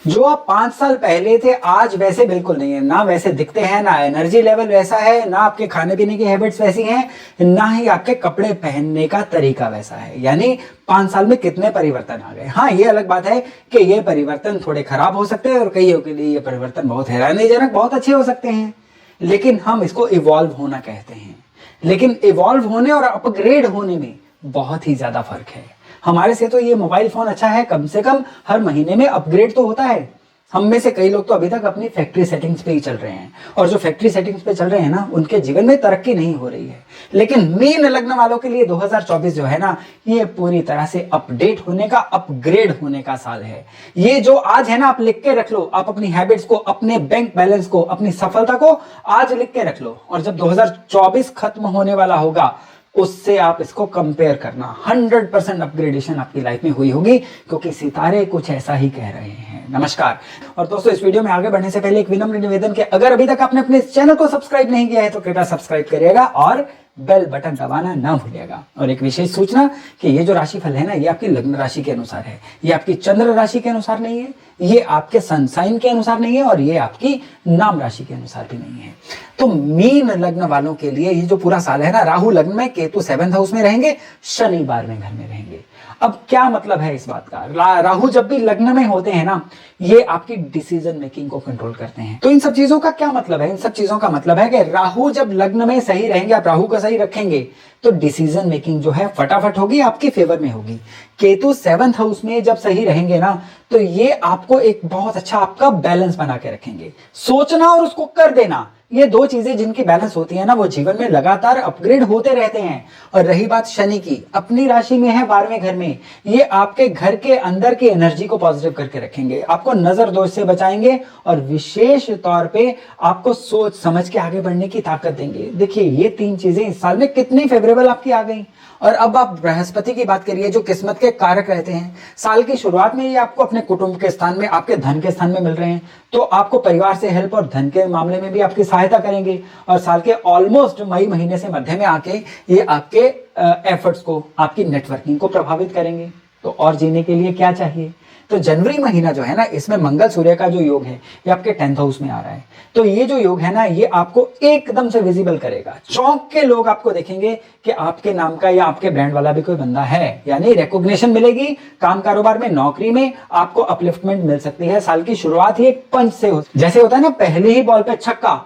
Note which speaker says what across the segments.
Speaker 1: जो आप 5 साल पहले थे आज वैसे बिल्कुल नहीं है। ना वैसे दिखते हैं, ना एनर्जी लेवल वैसा है, ना आपके खाने पीने की हैबिट्स वैसी हैं, ना ही आपके कपड़े पहनने का तरीका वैसा है। यानी 5 साल में कितने परिवर्तन आ गए। हाँ, ये अलग बात है कि ये परिवर्तन थोड़े खराब हो सकते हैं और कईयों के लिए ये परिवर्तन बहुत हैरानीजनक, बहुत अच्छे हो सकते हैं, लेकिन हम इसको इवॉल्व होना कहते हैं। लेकिन इवॉल्व होने और अपग्रेड होने में बहुत ही ज्यादा फर्क है। हमारे से तो ये मोबाइल फोन अच्छा है, कम से कम हर महीने में अपग्रेड तो होता है। हम में से कई लोग तो अभी तक अपनी फैक्ट्री सेटिंग्स पे ही चल रहे हैं, और जो फैक्ट्री सेटिंग्स पे चल रहे हैं ना, उनके जीवन में तरक्की नहीं हो रही है। लेकिन मीन लग्न वालों के लिए 2024 जो है ना, ये पूरी तरह से अपडेट होने का, अपग्रेड होने का साल है। ये जो आज है ना, आप लिख के रख लो, आप अपनी हैबिट्स को, अपने बैंक बैलेंस को, अपनी सफलता को आज लिख के रख लो, और जब 2024 खत्म होने वाला होगा उससे आप इसको कंपेयर करना। 100% अपग्रेडेशन आपकी लाइफ में हुई होगी, क्योंकि सितारे कुछ ऐसा ही कह रहे हैं। नमस्कार। और दोस्तों, इस वीडियो में आगे बढ़ने से पहले एक विनम्र निवेदन कि अगर अभी तक आपने अपने चैनल को सब्सक्राइब नहीं किया है तो कृपया सब्सक्राइब करिएगा और बेल बटन दबाना ना भूलिएगा। और एक विशेष सूचना कि ये जो राशिफल है ना, ये आपकी लग्न राशि के अनुसार है, ये आपकी चंद्र राशि के अनुसार नहीं है, ये आपके सन साइन के अनुसार नहीं है, और ये आपकी नाम राशि के अनुसार भी नहीं है। तो मीन लग्न वालों के लिए ये जो पूरा साल है ना, राहु लग्न में, केतु 7th हाउस में रहेंगे, शनि 12वें घर में रहेंगे। अब क्या मतलब है इस बात का? राहु जब भी लग्न में होते हैं ना, ये आपकी डिसीजन मेकिंग को कंट्रोल करते हैं। तो इन सब चीजों का क्या मतलब है? इन सब चीजों का मतलब है कि राहु जब लग्न में सही रहेंगे, आप राहु को सही रखेंगे तो डिसीजन मेकिंग जो है फटाफट होगी, आपके फेवर में होगी। केतु 7th हाउस में जब सही रहेंगे ना, तो ये आपको एक बहुत अच्छा आपका बैलेंस बना के रखेंगे। सोचना और उसको कर देना, ये दो चीजें जिनकी बैलेंस होती है ना, वो जीवन में लगातार अपग्रेड होते रहते हैं। और रही बात शनि की, अपनी राशि में है 12वें घर में, ये आपके घर के अंदर की एनर्जी को पॉजिटिव करके रखेंगे, आपको नजर दोष से बचाएंगे, और विशेष तौर पे आपको सोच समझ के आगे बढ़ने की ताकत देंगे। देखिए, ये तीन चीजें इस साल में कितनी फेवरेबल आपकी आ गई। और अब आप बृहस्पति की बात करिए, जो किस्मत के कारक रहते हैं। साल की शुरुआत में ये आपको अपने कुटुंब के स्थान में, आपके धन के स्थान में मिल रहे हैं, तो आपको परिवार से हेल्प और धन के मामले में भी आपकी सहायता करेंगे। और साल के ऑलमोस्ट मई महीने से मध्य में आके ये आपके एफर्ट्स को, आपकी नेटवर्किंग को प्रभावित करेंगे। तो और जीने के लिए क्या चाहिए? तो जनवरी महीना जो है ना, इसमें मंगल सूर्य का जो योग है, ये आपके 10th हाउस में आ रहा है। तो ये जो योग है ना, ये आपको एकदम से विजिबल करेगा। चौंक के लोग आपको देखेंगे कि आपके नाम का या आपके ब्रांड वाला भी कोई बंदा है, यानी रिकॉग्निशन मिलेगी। काम कारोबार में, नौकरी में आपको अपलिफ्टमेंट मिल सकती है। साल की शुरुआत ही एक पंच से हो, जैसे होता है ना पहले ही बॉल पे छक्का,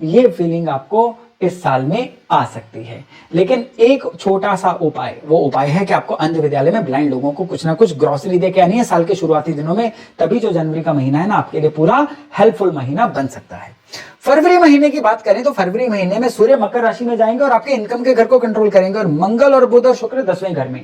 Speaker 1: ये फीलिंग आपको इस साल में आ सकती है। लेकिन एक छोटा सा उपाय, वो उपाय है कि आपको अंध विद्यालय में ब्लाइंड लोगों को कुछ ना कुछ ग्रोसरी दे के आनी है साल के शुरुआती दिनों में। तभी जो जनवरी का महीना है ना, आपके लिए पूरा हेल्पफुल महीना बन सकता है। फरवरी महीने की बात करें तो फरवरी महीने में सूर्य मकर राशि में जाएंगे और आपके इनकम के घर को कंट्रोल करेंगे, और मंगल और बुध और शुक्र 10वें घर में।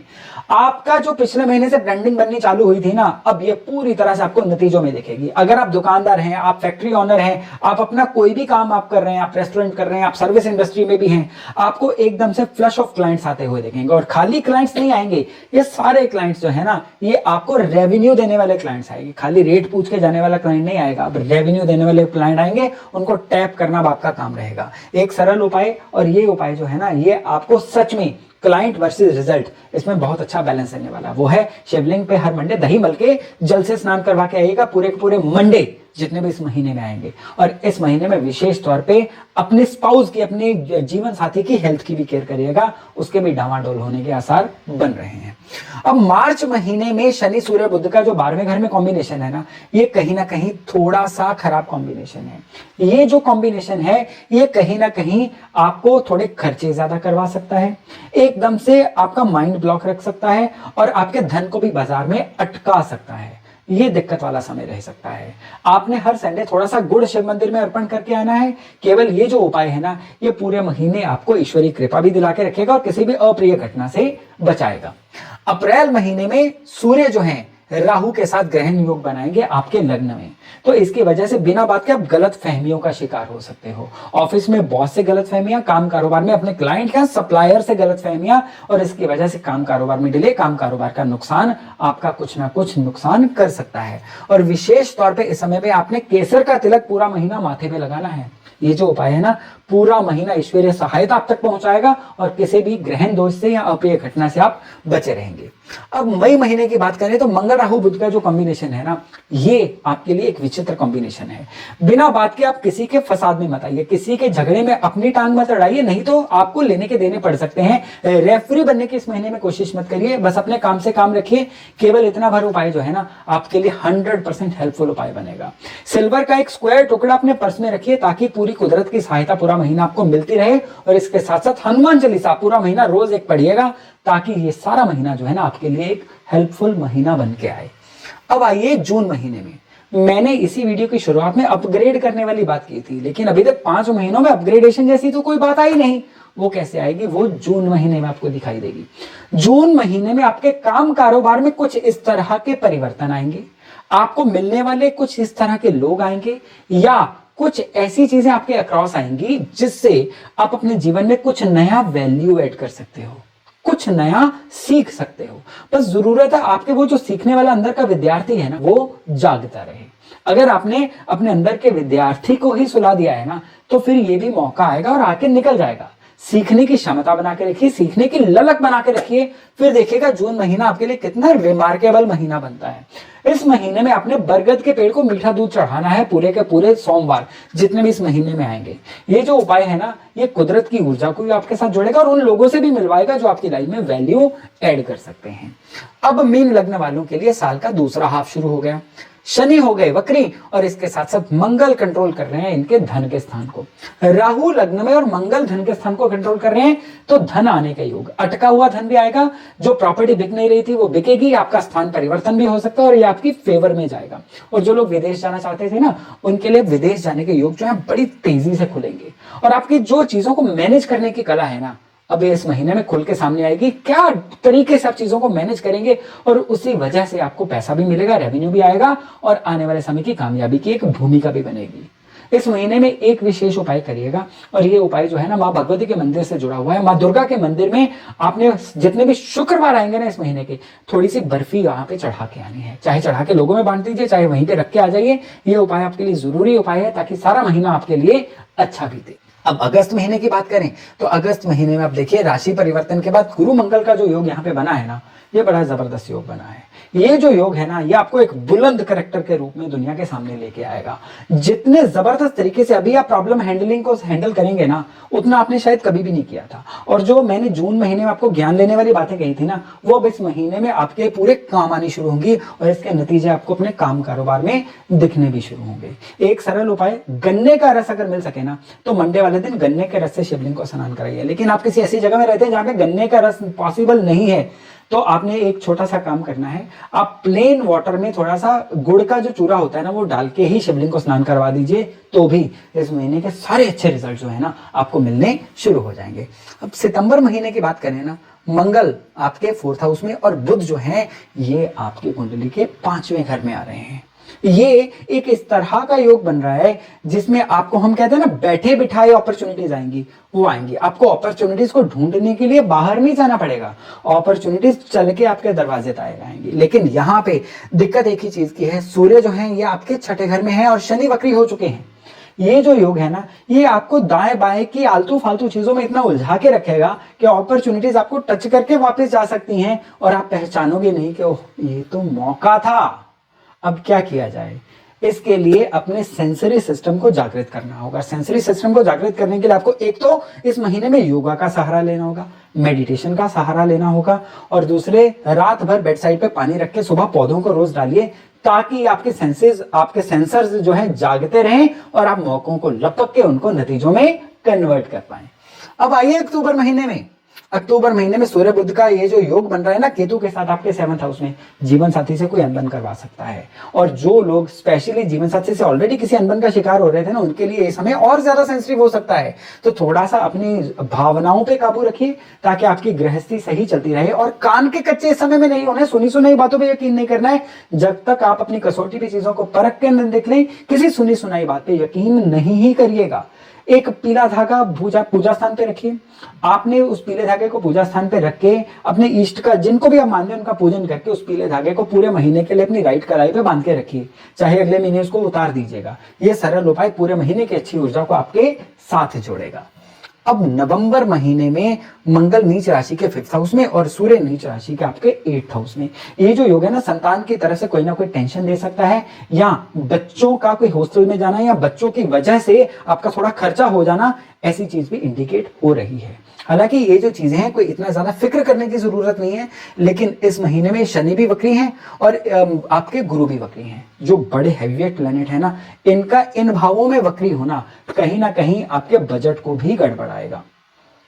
Speaker 1: आपका जो पिछले महीने से ट्रेंडिंग बननी चालू हुई थी ना, अब ये पूरी तरह से आपको नतीजों में दिखेगी। अगर आप दुकानदार हैं, आप फैक्ट्री ओनर हैं, आप अपना कोई भी काम आप कर रहे हैं, आप रेस्टोरेंट कर रहे हैं, आप सर्विस इंडस्ट्री में भी हैं, आपको एकदम से फ्लश ऑफ क्लाइंट्स आते हुए देखेंगे। और खाली क्लाइंट्स नहीं आएंगे, ये सारे क्लाइंट्स जो है ना, ये आपको रेवेन्यू देने वाले क्लाइंट्स आएंगे। खाली रेट पूछ के जाने वाला क्लाइंट नहीं आएगा, अब रेवेन्यू देने वाले क्लाइंट आएंगे, उनको टैप करना आपका काम रहेगा। एक सरल उपाय, और ये उपाय जो है ना, ये आपको सच में क्लाइंट वर्सेस रिजल्ट, इसमें बहुत अच्छा बैलेंस रहने वाला। वो है शिवलिंग पे हर मंडे दही मल के जल से स्नान करवा के आइएगा, पूरे के पूरे मंडे जितने भी इस महीने में आएंगे। और इस महीने में विशेष तौर पे अपने स्पाउस की, अपने जीवन साथी की हेल्थ की भी केयर करिएगा, उसके भी डामाडोल होने के आसार बन रहे हैं। अब मार्च महीने में शनि सूर्य बुध का जो 12वें घर में कॉम्बिनेशन है ना, ये कहीं ना कहीं थोड़ा सा खराब कॉम्बिनेशन है। ये जो कॉम्बिनेशन है, ये कहीं ना कहीं आपको थोड़े खर्चे ज्यादा करवा सकता है, एकदम से आपका माइंड ब्लॉक रख सकता है, और आपके धन को भी बाजार में अटका सकता है। ये दिक्कत वाला समय रह सकता है। आपने हर संडे थोड़ा सा गुड़ शिव मंदिर में अर्पण करके आना है। केवल ये जो उपाय है ना, ये पूरे महीने आपको ईश्वरीय कृपा भी दिला के रखेगा और किसी भी अप्रिय घटना से बचाएगा। अप्रैल महीने में सूर्य जो है राहु के साथ ग्रहण योग बनाएंगे आपके लग्न में, तो इसकी वजह से बिना बात के आप गलत फहमियों का शिकार हो सकते हो। ऑफिस में बॉस से गलत फहमियां, काम कारोबार में अपने क्लाइंट या सप्लायर से गलत फहमियां, और इसकी वजह से काम कारोबार में डिले, काम कारोबार का नुकसान, आपका कुछ ना कुछ नुकसान कर सकता है। और विशेष तौर पे इस समय पे आपने केसर का तिलक पूरा महीना माथे पे लगाना है। ये जो उपाय है ना, पूरा महीना ईश्वरीय सहायता आप तक पहुंचाएगा और किसी भी ग्रहण दोष से या अप्रिय घटना से आप बचे रहेंगे। अब मई महीने की बात करें तो मंगल राहु बुध का जो कॉम्बिनेशन है ना, ये आपके लिए एक विचित्र कॉम्बिनेशन है। बिना बात के आप किसी के फसाद में मत आइए, किसी के झगड़े में अपनी टांग मत अड़ाइए, नहीं तो आपको लेने के देने पड़ सकते हैं। रेफरी बनने की इस महीने में कोशिश मत करिए, बस अपने काम से काम रखिए। केवल इतना भर उपाय जो है ना आपके लिए 100% हेल्पफुल उपाय बनेगा। सिल्वर का एक स्क्वायर टुकड़ा अपने पर्स में रखिए ताकि पूरी कुदरत की सहायता पूरा महीना आपको मिलती रहे। और इसके साथ साथ हनुमान चालीसा पूरा महीना रोज एक पढ़िएगा ताकि ये सारा महीना जो है ना आपके लिए एक हेल्पफुल महीना बन के आए। अब आइए जून महीने में। मैंने इसी वीडियो की शुरुआत में अपग्रेड करने वाली बात की थी, लेकिन अभी तक 5 महीनों में अपग्रेडेशन जैसी तो कोई बात आई नहीं। वो कैसे आएगी? वो जून महीने में आपको दिखाई देगी। जून महीने में आपके काम कारोबार में कुछ इस तरह के परिवर्तन आएंगे, आपको मिलने वाले कुछ इस तरह के लोग आएंगे, या कुछ ऐसी चीजें आपके अक्रॉस आएंगी जिससे आप अपने जीवन में कुछ नया वैल्यू ऐड कर सकते हो, कुछ नया सीख सकते हो। बस जरूरत है आपके वो जो सीखने वाला अंदर का विद्यार्थी है ना वो जागता रहे। अगर आपने अपने अंदर के विद्यार्थी को ही सुला दिया है ना तो फिर ये भी मौका आएगा और आके निकल जाएगा। सीखने की क्षमता बना के रखिए, सीखने की ललक बना के रखिए, फिर देखिएगा जून महीना आपके लिए कितना रिमार्केबल महीना बनता है। इस महीने में आपने बरगद के पेड़ को मीठा दूध चढ़ाना है पूरे के पूरे सोमवार, जितने भी इस महीने में आएंगे। ये जो उपाय है ना ये कुदरत की ऊर्जा को भी आपके साथ जोड़ेगा और उन लोगों से भी मिलवाएगा जो आपकी लाइफ में वैल्यू ऐड कर सकते हैं। अब मीन लग्न वालों के लिए साल का दूसरा हाफ शुरू हो गया। शनि हो गए वक्री और इसके साथ साथ मंगल कंट्रोल कर रहे हैं इनके धन के स्थान को। राहु लग्न में और मंगल धन के स्थान को कंट्रोल कर रहे हैं तो धन आने का योग, अटका हुआ धन भी आएगा। जो प्रॉपर्टी बिक नहीं रही थी वो बिकेगी, आपका स्थान परिवर्तन भी हो सकता है और ये आपकी फेवर में जाएगा। और जो लोग विदेश जाना चाहते थे ना उनके लिए विदेश जाने के योग जो है बड़ी तेजी से खुलेंगे। और आपकी जो चीजों को मैनेज करने की कला है ना अब इस महीने में खुल के सामने आएगी, क्या तरीके से आप चीजों को मैनेज करेंगे और उसी वजह से आपको पैसा भी मिलेगा, रेवेन्यू भी आएगा और आने वाले समय की कामयाबी की एक भूमिका भी बनेगी। इस महीने में एक विशेष उपाय करिएगा और ये उपाय जो है ना माँ भगवती के मंदिर से जुड़ा हुआ है। माँ दुर्गा के मंदिर में आपने जितने भी शुक्रवार आएंगे ना इस महीने के, थोड़ी सी बर्फी वहां पे चढ़ा के आनी है। चाहे चढ़ा के लोगों में बांट दीजिए, चाहे वहीं पे रख के आ जाइए। ये उपाय आपके लिए जरूरी उपाय है ताकि सारा महीना आपके लिए अच्छा बीते। अब अगस्त महीने की बात करें तो अगस्त महीने में आप देखिए राशि परिवर्तन के बाद गुरु मंगल का जो योग यहाँ पे बना है ना ये बड़ा जबरदस्त योग बना है। ये जो योग है ना ये आपको एक बुलंद कैरेक्टर के रूप में दुनिया के सामने लेके आएगा। जितने जबरदस्त तरीके से अभी आप प्रॉब्लम हैंडलिंग को हैंडल करेंगे ना उतना आपने शायद कभी भी नहीं किया था। और जो मैंने जून महीने में आपको ज्ञान लेने वाली बातें कही थी ना वो अब इस महीने में आपके पूरे काम आनी शुरू होंगी और इसके नतीजे आपको अपने काम कारोबार में दिखने भी शुरू होंगे। एक सरल उपाय, गन्ने का रस अगर मिल सके ना तो मंडे वाले दिन गन्ने के रस से शिवलिंग को स्नान कराइए। लेकिन आप किसी ऐसी जगह में रहते हैं जहां पे गन्ने का रस पॉसिबल नहीं है तो आपने एक छोटा सा काम करना है, आप प्लेन वाटर में थोड़ा सा गुड़ का जो चूरा होता है ना वो डाल के ही शिवलिंग को स्नान करवा दीजिए तो भी इस महीने के सारे अच्छे रिजल्ट जो है ना आपको मिलने शुरू हो जाएंगे। अब सितंबर महीने की बात करें ना मंगल आपके 4th हाउस में और बुध जो है ये आपकी कुंडली के 5वें घर में आ रहे हैं। ये एक इस तरह का योग बन रहा है जिसमें आपको हम कहते हैं ना बैठे बिठाए अपॉर्चुनिटीज आएंगी, वो आएंगी। आपको अपॉर्चुनिटीज को ढूंढने के लिए बाहर नहीं जाना पड़ेगा, अपॉर्चुनिटीज चल के आपके दरवाजे तक आएंगी। लेकिन यहाँ पे दिक्कत एक ही चीज की है, सूर्य जो है ये आपके 6ठे घर में है और शनि वक्री हो चुके हैं। ये जो योग है ना ये आपको दाएं बाएं की आलतू फालतू चीजों में इतना उलझा के रखेगा कि अपॉर्चुनिटीज आपको टच करके वापस जा सकती हैं और आप पहचानोगे नहीं कि ओह ये तो मौका था, अब क्या किया जाए। इसके लिए अपने सेंसरी सिस्टम को जागृत करना होगा। सेंसरी सिस्टम को जागृत करने के लिए आपको एक तो इस महीने में योगा का सहारा लेना होगा, मेडिटेशन का सहारा लेना होगा और दूसरे रात भर बेड साइड पे पानी रख के सुबह पौधों को रोज डालिए ताकि आपके सेंसर्स जो है जागते रहें और आप मौकों को लपक के उनको नतीजों में कन्वर्ट कर पाए। अब आइए अक्टूबर महीने में। अक्टूबर महीने में सूर्य बुध का ये जो योग बन रहा है ना केतु के साथ आपके 7th हाउस में, जीवन साथी से कोई अनबन करवा सकता है। और जो लोग स्पेशली जीवन साथी से ऑलरेडी किसी अनबन का शिकार हो रहे थे ना उनके लिए ये समय और ज्यादा सेंसिटिव हो सकता है। तो थोड़ा सा अपनी भावनाओं पे काबू रखिए ताकि आपकी गृहस्थी सही चलती रहे। और कान के कच्चे इस समय में नहीं होने, सुनी सुनाई बातों पर यकीन नहीं करना है। जब तक आप अपनी कसौटी पे चीजों को परख के देख लें, किसी सुनी सुनाई बात पे यकीन नहीं ही करिएगा। एक पीला धागा पूजा स्थान पे रखिए। आपने उस पीले धागे को पूजा स्थान पे रख के अपने इष्ट का, जिनको भी आप मानते हैं उनका पूजन करके उस पीले धागे को पूरे महीने के लिए अपनी राइट कलाई पे बांध के रखिए। चाहे अगले महीने उसको उतार दीजिएगा। ये सरल उपाय पूरे महीने की अच्छी ऊर्जा को आपके साथ जोड़ेगा। अब नवंबर महीने में मंगल नीच राशि के 5th हाउस में और सूर्य नीच राशि के आपके 8th हाउस में। ये जो योग है ना, संतान की तरफ से कोई ना कोई टेंशन दे सकता है, या बच्चों का कोई हॉस्टल में जाना, या बच्चों की वजह से आपका थोड़ा खर्चा हो जाना, ऐसी चीज भी इंडिकेट हो रही है। हालांकि ये जो चीजें हैं कोई इतना ज्यादा फिक्र करने की जरूरत नहीं है, लेकिन इस महीने में शनि भी वक्री हैं और आपके गुरु भी वक्री हैं। जो बड़े हैवीवेट प्लैनेट है ना, इनका इन भावों में वक्री होना कहीं ना कहीं आपके बजट को भी गड़बड़ाएगा।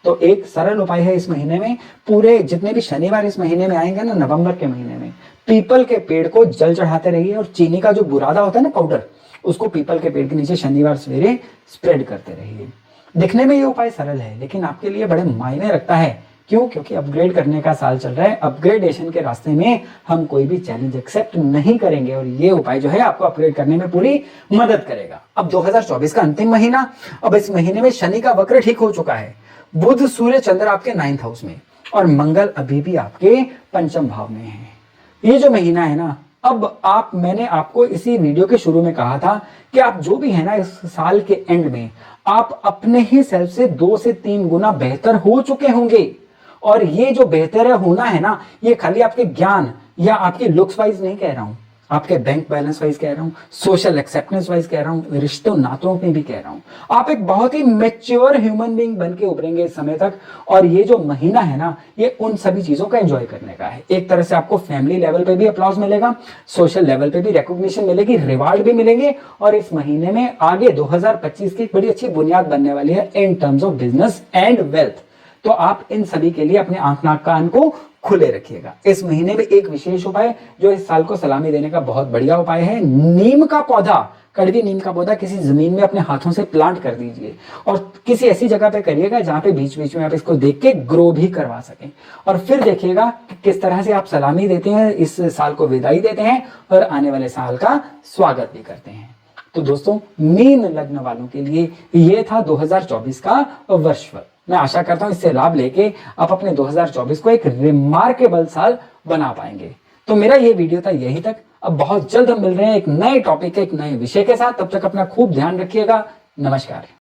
Speaker 1: तो एक सरल उपाय है इस महीने में, पूरे जितने भी शनिवार इस महीने में आएंगे ना, नवंबर के महीने में, पीपल के पेड़ को जल चढ़ाते रहिए और चीनी का जो बुरादा होता है ना, पाउडर, उसको पीपल के पेड़ के नीचे शनिवार सवेरे स्प्रेड करते रहिए। दिखने में ये उपाय सरल है, लेकिन आपके लिए बड़े मायने रखता है। क्यों? क्योंकि अपग्रेड करने का साल चल रहा है। अपग्रेडेशन के रास्ते में हम कोई भी चैलेंज एक्सेप्ट नहीं करेंगे और ये उपाय जो है आपको अपग्रेड करने में पूरी मदद करेगा। अब 2024 का अंतिम महीना, अब इस महीने में शनि का वक्र ठीक हो चुका है, बुध सूर्य चंद्र आपके 9th हाउस में और मंगल अभी भी आपके पंचम भाव में है। ये जो महीना है ना, अब मैंने आपको इसी वीडियो के शुरू में कहा था कि आप जो भी है ना, इस साल के एंड में आप अपने ही सेल्फ से 2 से 3 गुना बेहतर हो चुके होंगे। और ये जो बेहतर होना है ना, ये खाली आपके ज्ञान या आपके लुक्स वाइज नहीं कह रहा हूं, आपके बैंक बैलेंस वाइज कह रहा हूं, सोशल एक्सेप्टेंस वाइज कह रहा हूं, रिश्तों नातों में भी कह रहा हूं। आप एक बहुत ही मैच्योर ह्यूमन बीइंग बन के उभरेंगे इस समय तक। और ये जो महीना है ना, ये उन सभी चीजों का एंजॉय करने का है। एक तरह से आपको फैमिली लेवल पे भी अप्लॉज मिलेगा, सोशल लेवल पे भी रिकॉग्निशन मिलेगी, रिवार्ड भी मिलेंगे। और इस महीने में आगे 2025 की एक बड़ी अच्छी बुनियाद बनने वाली है in terms of business and wealth. तो आप इन सभी के लिए अपने आंख नाक कान को खुले रखिएगा। इस महीने में एक विशेष उपाय जो इस साल को सलामी देने का बहुत बढ़िया उपाय है, नीम का पौधा, कड़वी नीम का पौधा किसी जमीन में अपने हाथों से प्लांट कर दीजिए और किसी ऐसी जगह पे करिएगा जहां पे बीच बीच में आप इसको देख के ग्रो भी करवा सकें। और फिर देखिएगा कि किस तरह से आप सलामी देते हैं, इस साल को विदाई देते हैं और आने वाले साल का स्वागत भी करते हैं। तो दोस्तों, मीन लग्न वालों के लिए ये था 2024 का वर्षफल। मैं आशा करता हूं इससे लाभ लेके आप अपने 2024 को एक रिमार्केबल साल बना पाएंगे। तो मेरा ये वीडियो था यहीं तक। अब बहुत जल्द हम मिल रहे हैं एक नए टॉपिक के, एक नए विषय के साथ। तब तक अपना खूब ध्यान रखिएगा। नमस्कार।